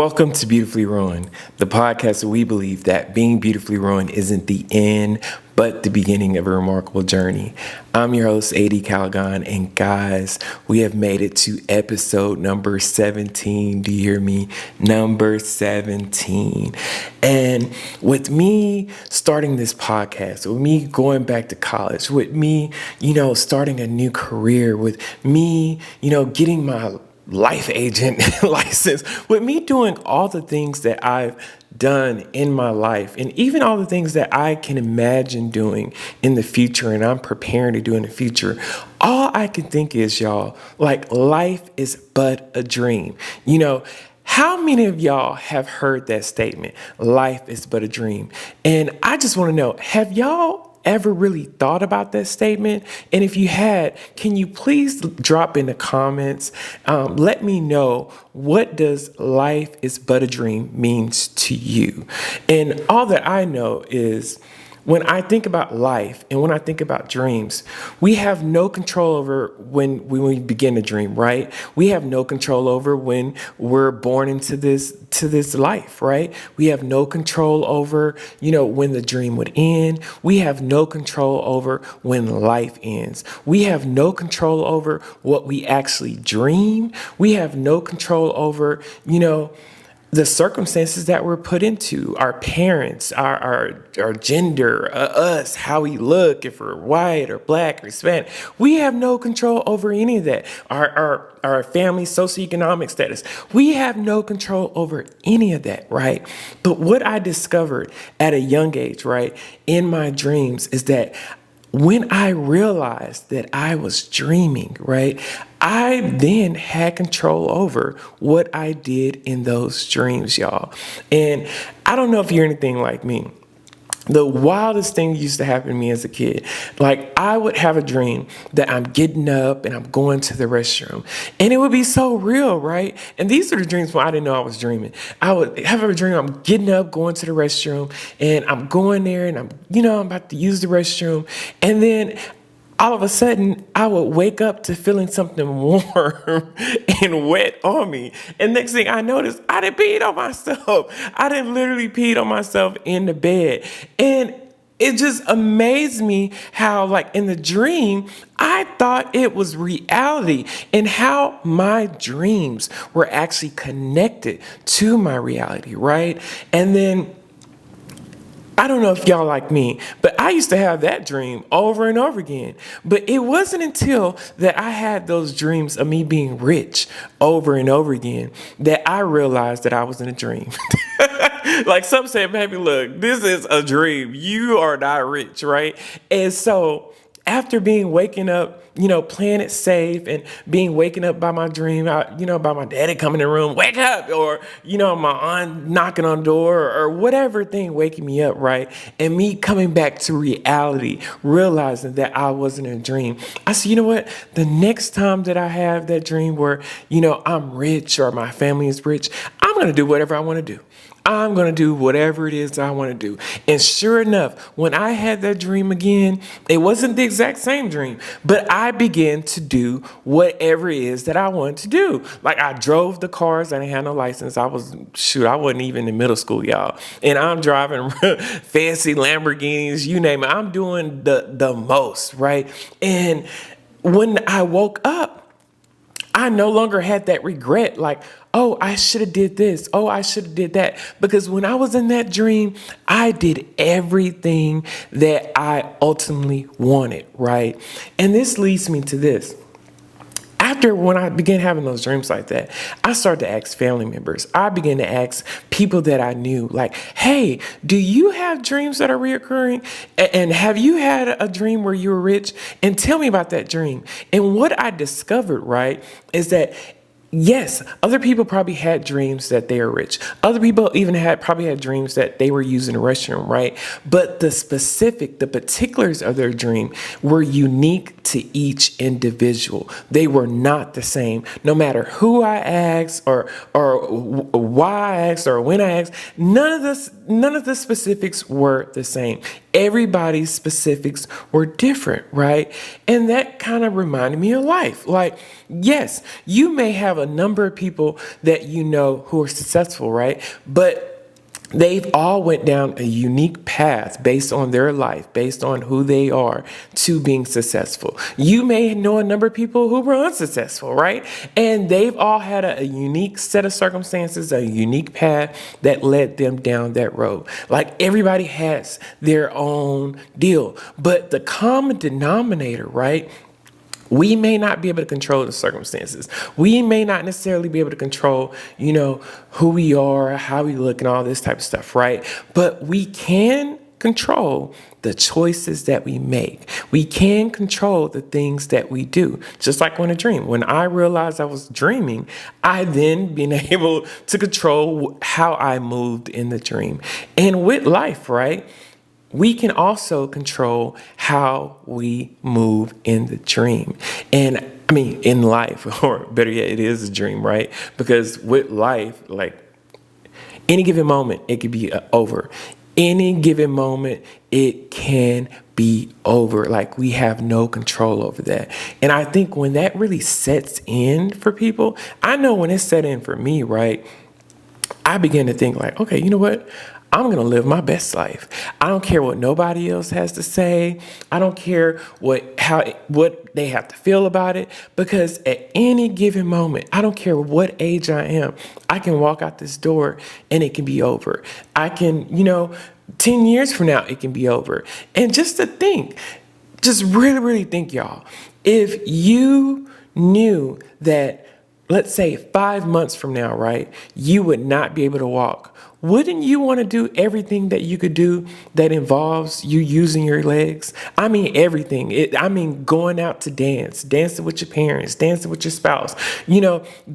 Welcome to Beautifully Ruined, the podcast where we believe that being beautifully ruined isn't the end, but the beginning of a remarkable journey. I'm your host, A.D. Callaghan, and guys, we have made it to episode number 17. Do you hear me? Number 17. And with me starting this podcast, with me going back to college, with me, starting a new career, with me, getting my life agent license, with me doing all the things that I've done in my life and even all the things that I can imagine doing in the future and I'm preparing to do in the future, all I can think is, y'all, like life is but a dream. How many of y'all have heard that statement? Life is but a dream. And I just want to know, have y'all ever really thought about that statement? And if you had, can you please drop in the comments? Let me know, what does life is but a dream means to you? And all that I know is, when I think about life and when I think about dreams, we have no control over when we begin to dream, right? We have no control over when we're born into this life, right? We have no control over, when the dream would end. We have no control over when life ends. We have no control over what we actually dream. We have no control over, the circumstances that we're put into, our parents, our gender, us, how we look, if we're white or black or Hispanic. We have no control over any of that. Our family socioeconomic status. We have no control over any of that, right? But what I discovered at a young age, right, in my dreams is that when I realized that I was dreaming, right, I then had control over what I did in those dreams, y'all. And I don't know if you're anything like me. The wildest thing used to happen to me as a kid. Like, I would have a dream that I'm getting up and I'm going to the restroom. And it would be so real, right? And these are the dreams when I didn't know I was dreaming. I would have a dream I'm getting up, going to the restroom, and I'm going there and I'm about to use the restroom. And then all of a sudden, I would wake up to feeling something warm and wet on me. And next thing I noticed, I didn't peed on myself. I didn't literally peed on myself in the bed. And it just amazed me how, like, in the dream, I thought it was reality and how my dreams were actually connected to my reality, right? And then I don't know if y'all like me, but I used to have that dream over and over again. But it wasn't until that I had those dreams of me being rich over and over again that I realized that I was in a dream. Like some said, baby, look, this is a dream. You are not rich, right? And so after waking up, playing it safe and being waken up by my dream, by my daddy coming in the room, wake up, or, my aunt knocking on the door or whatever thing waking me up, right? And me coming back to reality, realizing that I wasn't in a dream. I said, you know what? The next time that I have that dream where, I'm rich or my family is rich, I'm going to do whatever I want to do. I'm going to do whatever it is I want to do. And sure enough, when I had that dream again, it wasn't the exact same dream, but I began to do whatever it is that I wanted to do. Like, I drove the cars. I didn't have no license. I wasn't even in middle school, y'all. And I'm driving fancy Lamborghinis, you name it. I'm doing the most, right? And when I woke up, I no longer had that regret, like, oh, I should have did this. Oh, I should have did that. Because when I was in that dream, I did everything that I ultimately wanted, right? And this leads me to this. When I began having those dreams like that, I started to ask family members. I began to ask people that I knew, like, hey, do you have dreams that are reoccurring? And have you had a dream where you were rich? And tell me about that dream. And what I discovered, right, is that yes, other people probably had dreams that they are rich. Other people even probably had dreams that they were using a restroom, right? But the particulars of their dream were unique to each individual. They were not the same. No matter who I asked or why I asked or when I asked, none of the specifics were the same. Everybody's specifics were different, right? And that kind of reminded me of life. Like, yes, you may have a number of people that you know who are successful, right? But they've all went down a unique path based on their life, based on who they are to being successful. You may know a number of people who were unsuccessful, right? And they've all had a unique set of circumstances, a unique path that led them down that road. Like everybody has their own deal, but the common denominator, right? We may not be able to control the circumstances. We may not necessarily be able to control, who we are, how we look, and all this type of stuff, right? But we can control the choices that we make. We can control the things that we do. Just like when I dream. When I realized I was dreaming, I then been able to control how I moved in the dream. And with life, right? We can also control how we move in the dream. And I mean, in life, or better yet, it is a dream, right? Because with life, like any given moment, it could be over. Any given moment, it can be over. Like we have no control over that. And I think when that really sets in for people, I know when it set in for me, right? I began to think like, okay, you know what? I'm going to live my best life. I don't care what nobody else has to say. I don't care what they have to feel about it, because at any given moment, I don't care what age I am, I can walk out this door and it can be over. I can, 10 years from now, it can be over. And just to think, just really, really think, y'all, if you knew that, let's say 5 months from now, right, you would not be able to walk, wouldn't you want to do everything that you could do that involves you using your legs? I mean, everything. Going out to dance, dancing with your parents, dancing with your spouse,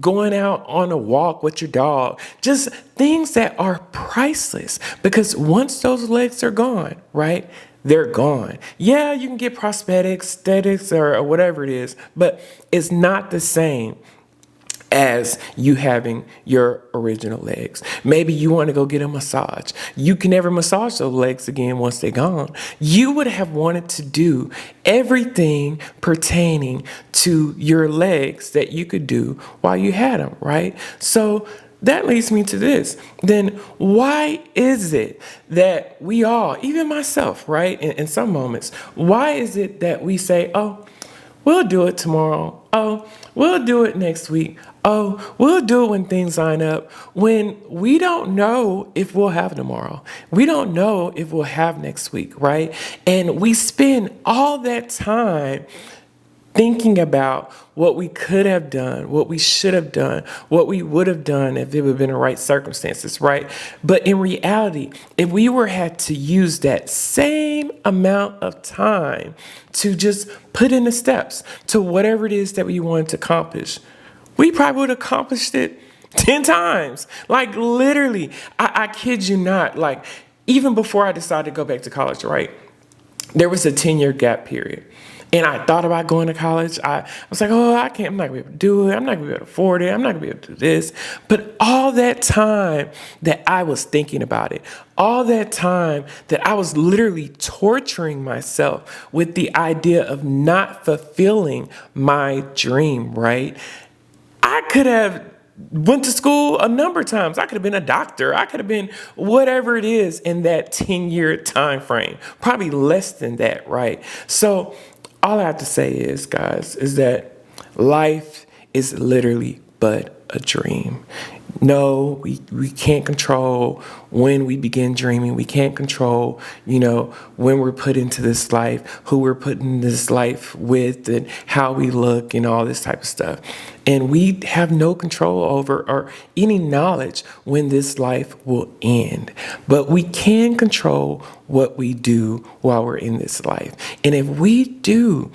going out on a walk with your dog, just things that are priceless, because once those legs are gone, right, they're gone. Yeah, you can get prosthetics, aesthetics, or whatever it is, but it's not the same as you having your original legs. Maybe you want to go get a massage. You can never massage those legs again once they're gone. You would have wanted to do everything pertaining to your legs that you could do while you had them, right? So that leads me to this. Then why is it that we all, even myself, right, in some moments, why is it that we say, oh, we'll do it tomorrow. Oh, we'll do it next week. Oh, we'll do it when things line up, when we don't know if we'll have tomorrow. We don't know if we'll have next week, right? And we spend all that time thinking about what we could have done, what we should have done, what we would have done if it would have been the right circumstances, right? But in reality, if we had to use that same amount of time to just put in the steps to whatever it is that we wanted to accomplish, we probably would have accomplished it 10 times. Like literally, I kid you not, like even before I decided to go back to college, right? There was a 10-year gap period. And I thought about going to college. I was like, oh, I'm not gonna be able to do it. I'm not gonna be able to afford it. I'm not gonna be able to do this. But all that time that I was thinking about it, all that time that I was literally torturing myself with the idea of not fulfilling my dream, right? I could have went to school a number of times. I could have been a doctor. I could have been whatever it is in that 10-year time frame, probably less than that, right? So all I have to say is, guys, is that life is literally but a dream. No, we can't control when we begin dreaming. We can't control, when we're put into this life, who we're put in this life with, and how we look and all this type of stuff. And we have no control over or any knowledge when this life will end. But we can control what we do while we're in this life. And if we do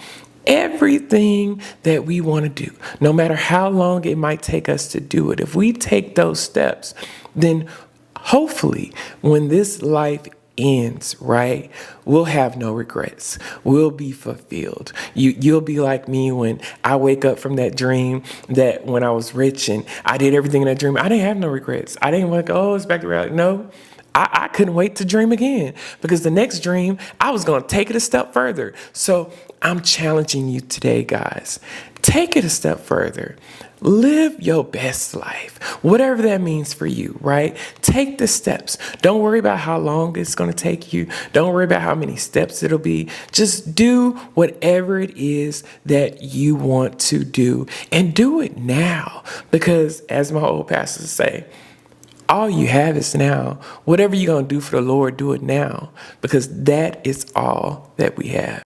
everything that we want to do, no matter how long it might take us to do it, if we take those steps, then hopefully when this life ends, right, we'll have no regrets. We'll be fulfilled. You'll be like me when I wake up from that dream that when I was rich and I did everything in that dream, I didn't have no regrets. I didn't want to go, oh, it's back to reality. No, I couldn't wait to dream again because the next dream, I was going to take it a step further. So I'm challenging you today, guys. Take it a step further. Live your best life, whatever that means for you, right? Take the steps. Don't worry about how long it's going to take you. Don't worry about how many steps it'll be. Just do whatever it is that you want to do and do it now. Because as my old pastors say, all you have is now. Whatever you're going to do for the Lord, do it now because that is all that we have.